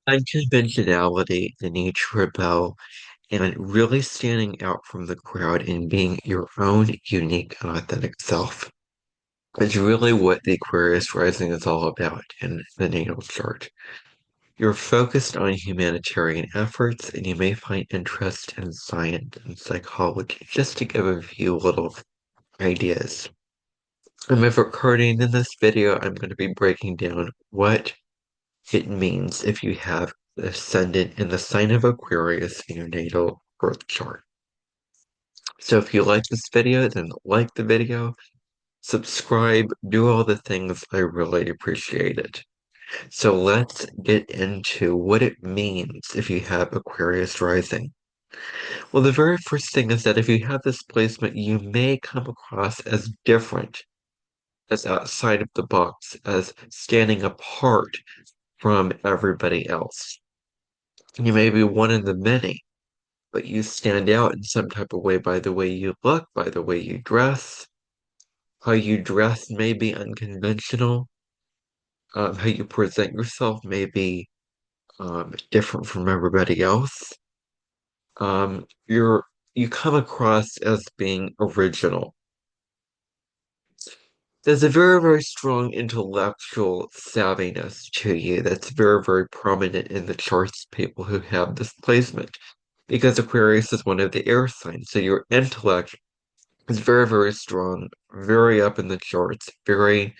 Unconventionality, the need to rebel, and really standing out from the crowd and being your own unique and authentic self is really what the Aquarius rising is all about in the natal chart. You're focused on humanitarian efforts and you may find interest in science and psychology, just to give a few little ideas. I'm recording in this video, I'm going to be breaking down what it means if you have the ascendant in the sign of Aquarius in your natal birth chart. So if you like this video, then like the video, subscribe, do all the things. I really appreciate it. So let's get into what it means if you have Aquarius rising. Well, the very first thing is that if you have this placement, you may come across as different, as outside of the box, as standing apart from everybody else. You may be one in the many, but you stand out in some type of way by the way you look, by the way you dress. How you dress may be unconventional. How you present yourself may be different from everybody else. You come across as being original. There's a very, very strong intellectual savviness to you that's very, very prominent in the charts, people who have this placement. Because Aquarius is one of the air signs, so your intellect is very, very strong, very up in the charts, very,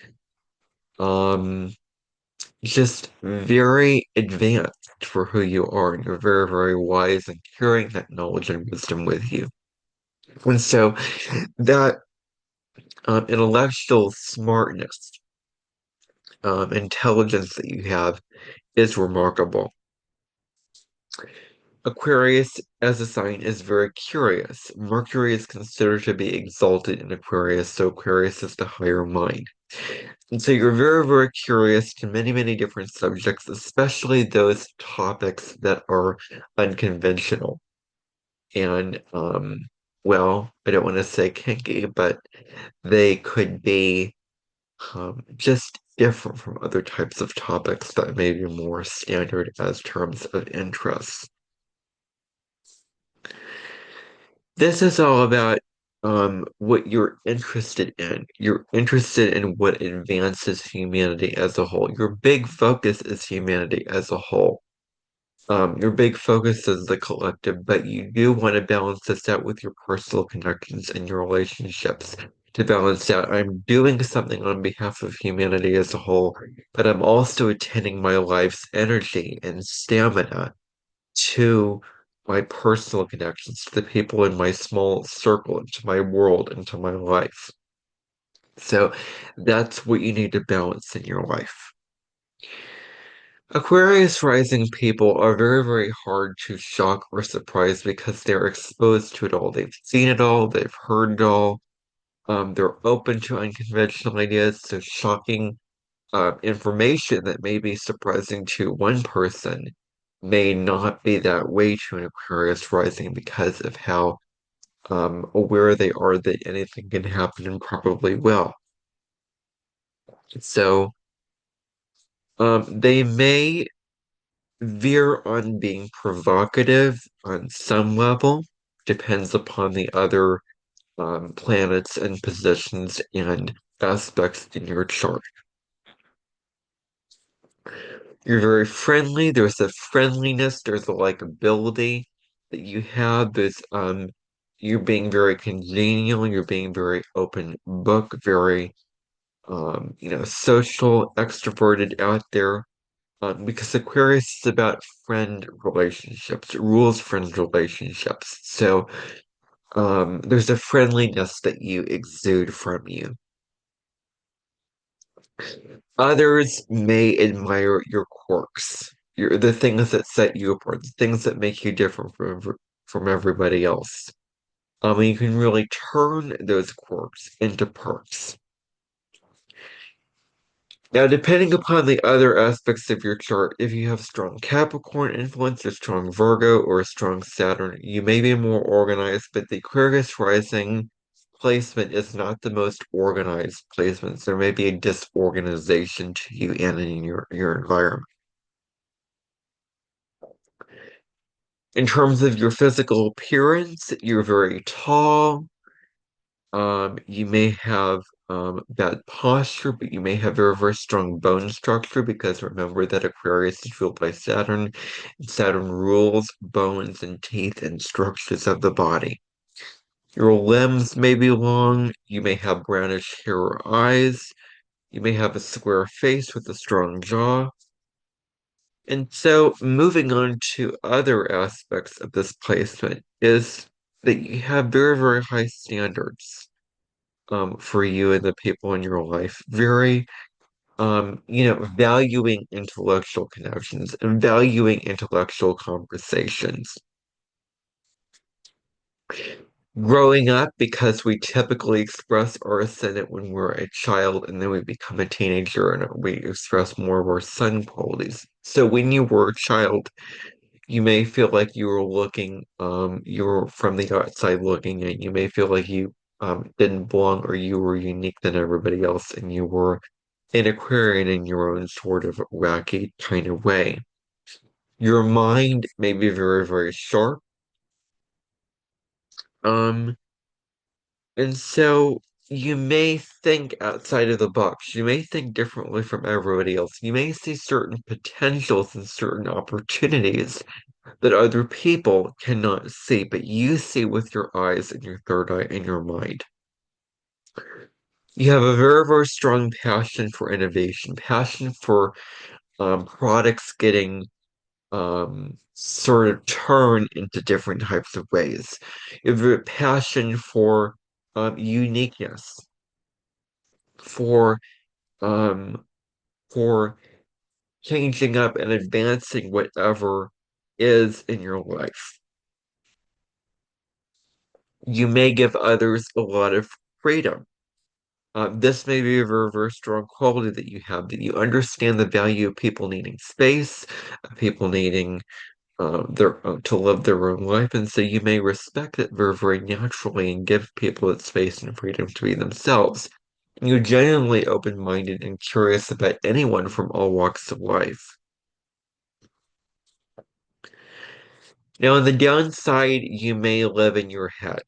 um, just very advanced for who you are, and you're very, very wise and carrying that knowledge and wisdom with you. And so that intellectual smartness, intelligence that you have is remarkable. Aquarius as a sign is very curious. Mercury is considered to be exalted in Aquarius, so Aquarius is the higher mind. And so you're very, very curious to many, many different subjects, especially those topics that are unconventional. And, well, I don't want to say kinky, but they could be just different from other types of topics that may be more standard as terms of interest. This is all about what you're interested in. You're interested in what advances humanity as a whole. Your big focus is humanity as a whole. Your big focus is the collective, but you do want to balance this out with your personal connections and your relationships to balance out. I'm doing something on behalf of humanity as a whole, but I'm also attending my life's energy and stamina to my personal connections, to the people in my small circle, into my world, into my life. So that's what you need to balance in your life. Aquarius rising people are very, very hard to shock or surprise because they're exposed to it all. They've seen it all, they've heard it all. They're open to unconventional ideas, so shocking information that may be surprising to one person may not be that way to an Aquarius rising because of how aware they are that anything can happen and probably will. So they may veer on being provocative on some level, depends upon the other planets and positions and aspects in your chart. You're very friendly. There's a friendliness, there's a likability that you have. There's you're being very congenial, you're being very open book, very social, extroverted out there. Because Aquarius is about friend relationships, it rules friend relationships. So there's a friendliness that you exude from you. Others may admire your quirks, the things that set you apart, the things that make you different from everybody else. You can really turn those quirks into perks. Now, depending upon the other aspects of your chart, if you have strong Capricorn influence, or strong Virgo, or a strong Saturn, you may be more organized, but the Aquarius rising placement is not the most organized placements. There may be a disorganization to you and in your environment. In terms of your physical appearance, you're very tall. You may have bad posture, but you may have very, very strong bone structure because remember that Aquarius is ruled by Saturn, and Saturn rules bones and teeth and structures of the body. Your limbs may be long. You may have brownish hair or eyes. You may have a square face with a strong jaw. And so, moving on to other aspects of this placement is that you have very, very high standards for you and the people in your life. Very, valuing intellectual connections and valuing intellectual conversations. Growing up, because we typically express our ascendant when we're a child and then we become a teenager and we express more of our sun qualities. So when you were a child, you may feel like you were from the outside looking in. You may feel like you didn't belong or you were unique than everybody else and you were an Aquarian in your own sort of wacky kind of way. Your mind may be very, very sharp. Um, and so you may think outside of the box. You may think differently from everybody else. You may see certain potentials and certain opportunities that other people cannot see, but you see with your eyes and your third eye and your mind. You have a very, very strong passion for innovation, passion for products getting sort of turned into different types of ways. You have a passion for uniqueness, for um, for changing up and advancing whatever is in your life. You may give others a lot of freedom. This may be a very, very strong quality that you have, that you understand the value of people needing space, of people needing their to live their own life, and so you may respect it very, very naturally and give people that space and freedom to be themselves. You're genuinely open-minded and curious about anyone from all walks of life. Now, on the downside, you may live in your head.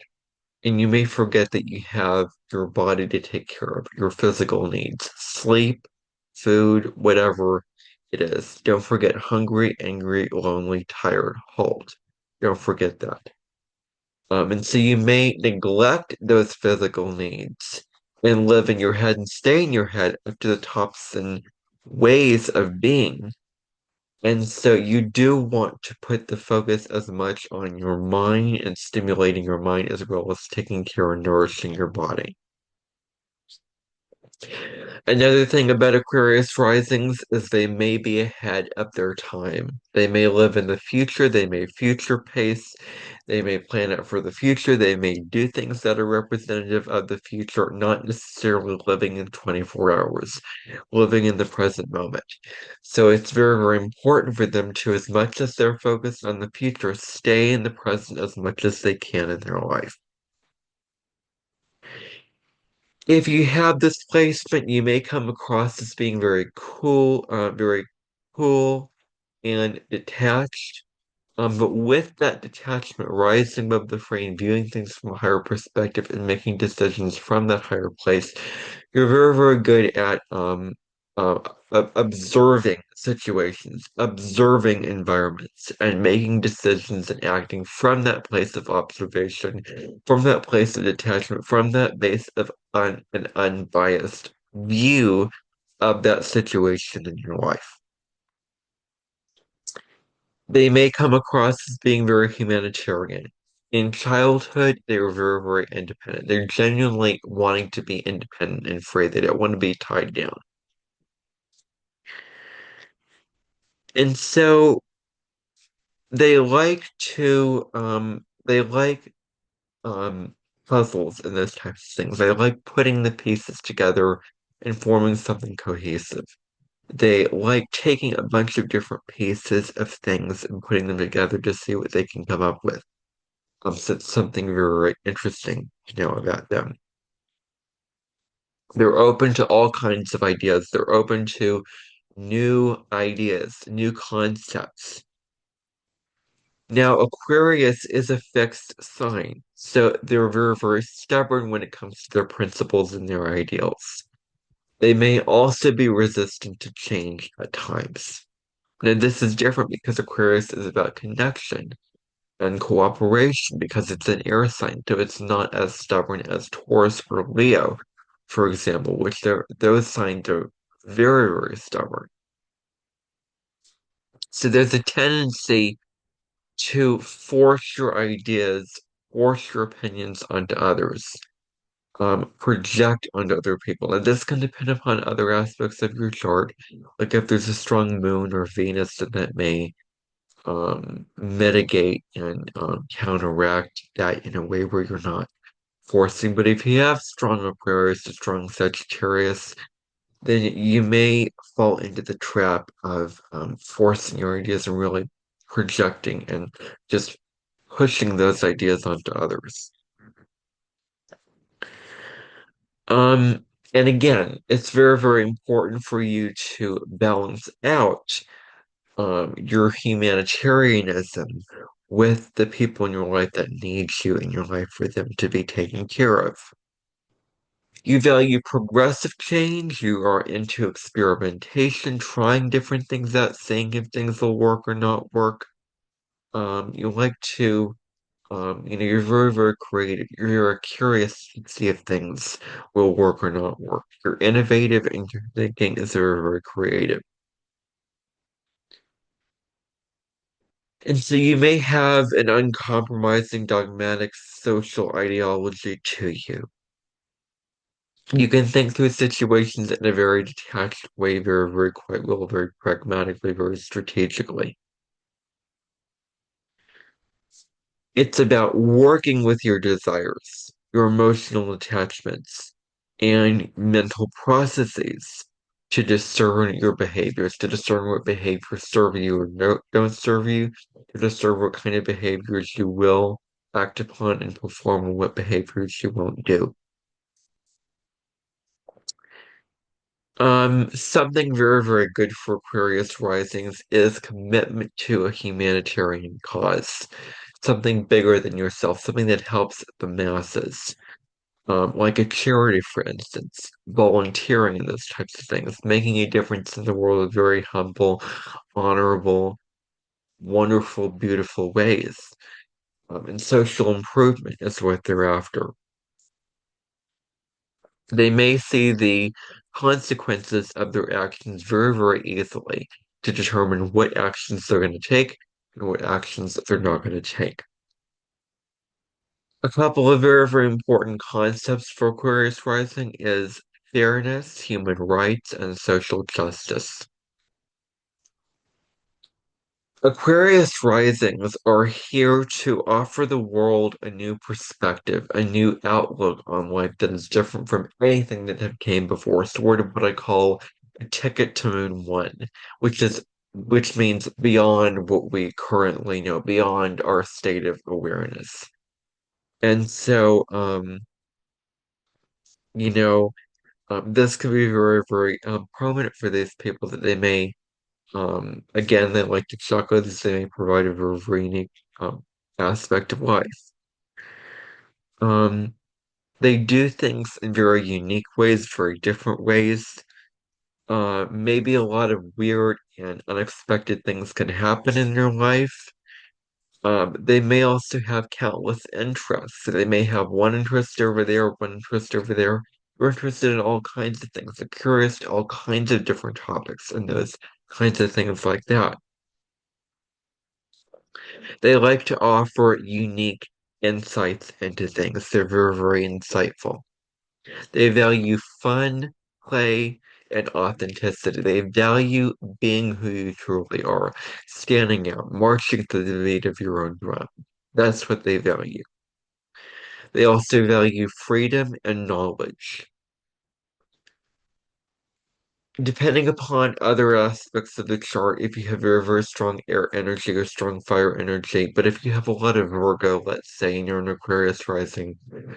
And you may forget that you have your body to take care of, your physical needs, sleep, food, whatever it is. Don't forget hungry, angry, lonely, tired, hold. Don't forget that. And so you may neglect those physical needs and live in your head and stay in your head up to the tops and ways of being. And so you do want to put the focus as much on your mind and stimulating your mind as well as taking care and nourishing your body. Another thing about Aquarius risings is they may be ahead of their time. They may live in the future, they may future pace, they may plan out for the future, they may do things that are representative of the future, not necessarily living in 24 hours, living in the present moment. So it's very, very important for them to, as much as they're focused on the future, stay in the present as much as they can in their life. If you have this placement, you may come across as being very cool and detached. But with that detachment, rising above the frame, viewing things from a higher perspective, and making decisions from that higher place, you're very, very good at uh, observing situations, observing environments, and making decisions and acting from that place of observation, from that place of detachment, from that base of an unbiased view of that situation in your life. They may come across as being very humanitarian. In childhood, they were very, very independent. They're genuinely wanting to be independent and free. They don't want to be tied down. And so they like um puzzles and those types of things. They like putting the pieces together and forming something cohesive. They like taking a bunch of different pieces of things and putting them together to see what they can come up with. So it's something very interesting to know about them. They're open to all kinds of ideas. They're open to new ideas, new concepts. Now, Aquarius is a fixed sign, so they're very, very stubborn when it comes to their principles and their ideals. They may also be resistant to change at times. Now, this is different because Aquarius is about connection and cooperation because it's an air sign, so it's not as stubborn as Taurus or Leo, for example, which those signs are very, very stubborn. So there's a tendency to force your ideas, force your opinions onto others, project onto other people. And this can depend upon other aspects of your chart. Like if there's a strong moon or Venus, then that may mitigate and counteract that in a way where you're not forcing. But if you have strong Aquarius, a strong Sagittarius, then you may fall into the trap of forcing your ideas and really projecting and just pushing those ideas onto others. Um, and again, it's very, very important for you to balance out your humanitarianism with the people in your life that need you in your life for them to be taken care of. You value progressive change, you are into experimentation, trying different things out, seeing if things will work or not work. You like to, you're very, very creative. You're curious to see if things will work or not work. You're innovative and your thinking is very, very creative. And so you may have an uncompromising dogmatic social ideology to you. You can think through situations in a very detached way, very, very quite well, very pragmatically, very strategically. It's about working with your desires, your emotional attachments, and mental processes to discern your behaviors, to discern what behaviors serve you or don't serve you, to discern what kind of behaviors you will act upon and perform and what behaviors you won't do. Something very, very good for Aquarius risings is commitment to a humanitarian cause, something bigger than yourself, something that helps the masses, like a charity, for instance, volunteering and those types of things, making a difference in the world in very humble, honorable, wonderful, beautiful ways. And social improvement is what they're after. They may see the consequences of their actions very, very easily to determine what actions they're going to take and what actions they're not going to take. A couple of very, very important concepts for Aquarius rising is fairness, human rights, and social justice. Aquarius risings are here to offer the world a new perspective, a new outlook on life that is different from anything that have came before. Sort of what I call a ticket to Moon One, which means beyond what we currently know, beyond our state of awareness. And so, you know, this can be very, very prominent for these people that they may again, they like to chocolate as they may provide a very, very unique aspect of life. Um, they do things in very unique ways, very different ways. Maybe a lot of weird and unexpected things can happen in their life. They may also have countless interests. So they may have one interest over there, one interest over there. They're interested in all kinds of things. They're curious to all kinds of different topics and those kinds of things like that. They like to offer unique insights into things. They're very, very insightful. They value fun, play, and authenticity. They value being who you truly are, standing out, marching to the beat of your own drum. That's what they value. They also value freedom and knowledge. Depending upon other aspects of the chart, if you have very, very strong air energy or strong fire energy, but if you have a lot of Virgo, let's say, and you're an Aquarius rising,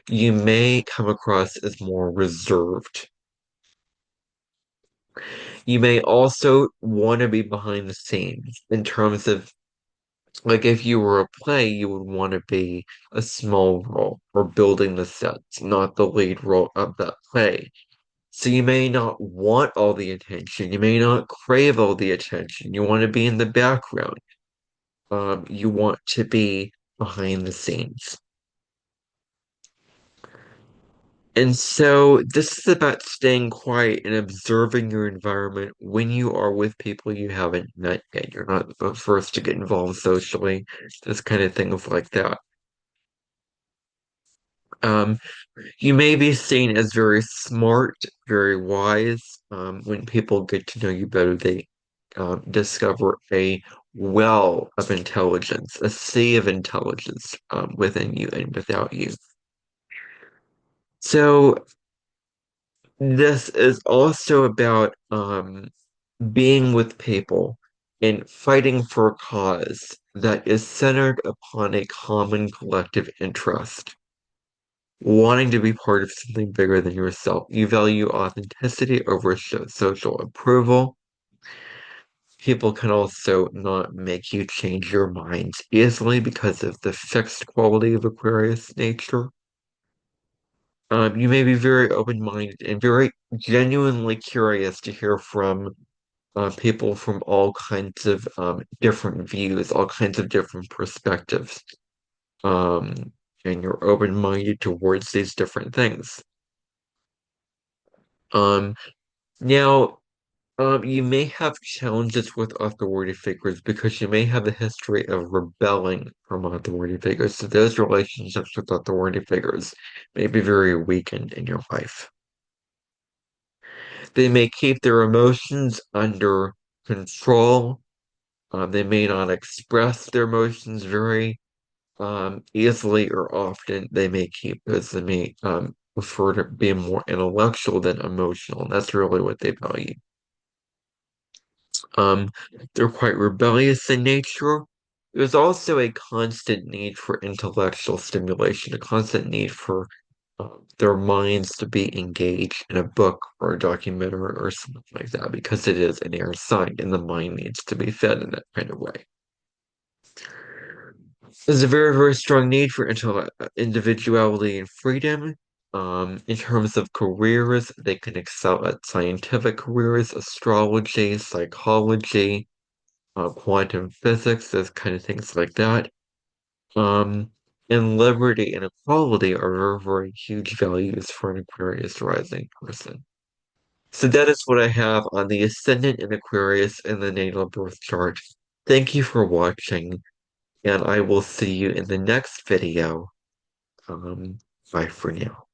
you may come across as more reserved. You may also want to be behind the scenes in terms of Like if you were a play, you would want to be a small role or building the sets, not the lead role of that play. So you may not want all the attention. You may not crave all the attention. You want to be in the background. You want to be behind the scenes. And so this is about staying quiet and observing your environment when you are with people you haven't met yet. You're not the first to get involved socially, this kind of things like that. Um, you may be seen as very smart, very wise. When people get to know you better, they discover a well of intelligence, a sea of intelligence within you and without you. So this is also about being with people and fighting for a cause that is centered upon a common collective interest, wanting to be part of something bigger than yourself. You value authenticity over social approval. People can also not make you change your minds easily because of the fixed quality of Aquarius nature. You may be very open-minded and very genuinely curious to hear from people from all kinds of different views, all kinds of different perspectives. Um, and you're open-minded towards these different things. Um, now, you may have challenges with authority figures because you may have a history of rebelling from authority figures. So those relationships with authority figures may be very weakened in your life. They may keep their emotions under control. They may not express their emotions very easily or often. They may keep those. They may prefer to be more intellectual than emotional. And that's really what they value. Um, they're quite rebellious in nature. There's also a constant need for intellectual stimulation, a constant need for their minds to be engaged in a book or a documentary or something like that, because it is an air sign and the mind needs to be fed in that kind of way. There's a very, very strong need for individuality and freedom. In terms of careers, they can excel at scientific careers, astrology, psychology, quantum physics, those kind of things like that. Um, and liberty and equality are very, very huge values for an Aquarius rising person. So that is what I have on the Ascendant in Aquarius in the natal birth chart. Thank you for watching, and I will see you in the next video. Um, Bye for now.